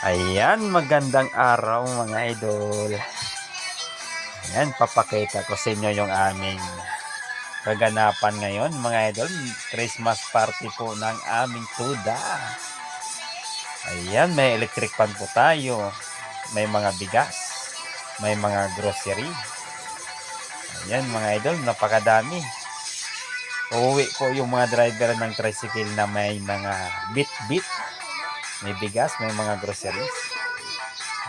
Ayan, magandang araw mga idol. Ayan, papakita ko sa inyo yung aming kaganapan ngayon mga idol. Christmas party po ng aming tuda. Ayan, may electric pan po tayo. May mga bigas. May mga grocery. Ayan mga idol, napakadami. Uuwi po yung mga driver ng tricycle na may mga bit-bit. May bigas, may mga groceries.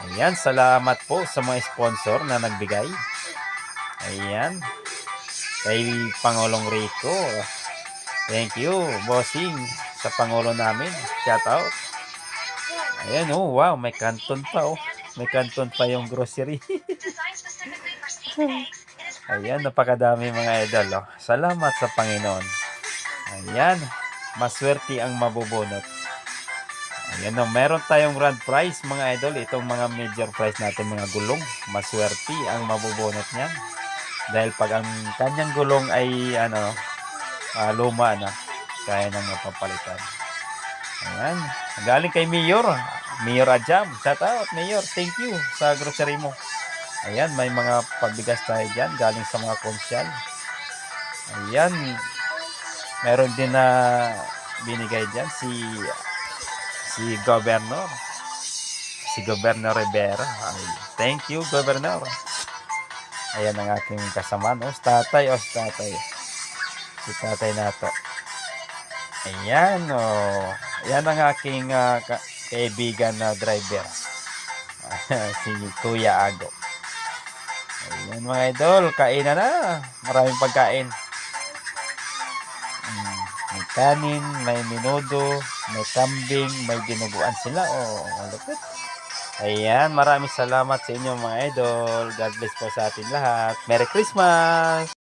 Ayan, salamat po sa mga sponsor na nagbigay. Ayan, kay Pangulong Rico. Thank you, bossing, sa Pangulo namin. Shout out. Ayan, oh, wow, may kanton pa, oh. May kanton pa yung grocery. Ayan, napakadami mga idol, oh. Salamat sa Panginoon. Ayan, maswerte ang mabubunot. Ayan, oh, meron tayong grand prize mga idol. Itong mga major prize natin, mga gulong. Maswerte ang mabubunot niyan. Dahil pag ang kanyang gulong ay luma na, kaya nang mapapalitan. Ayan, galing kay Mayor Ajam. Shout out Mayor, thank you sa grocery mo. Ayan, may mga pagbigas tayo dyan galing sa mga konsyal. Ayan, meron din na binigay dyan si Governor Rivera. Thank you, Governor. Ayan ang aking kasama, no? Tatay. Si tatay nato. Ayan, oh. Ayan ang aking kaibigan na driver. Si Kuya Ago. Ayan mga idol, kainan na. Maraming pagkain. May kanin, may minudo, may kambing, may dinuguan sila. Oh, malupit. Ayan, maraming salamat sa inyo mga idol. God bless po sa atin lahat. Merry Christmas!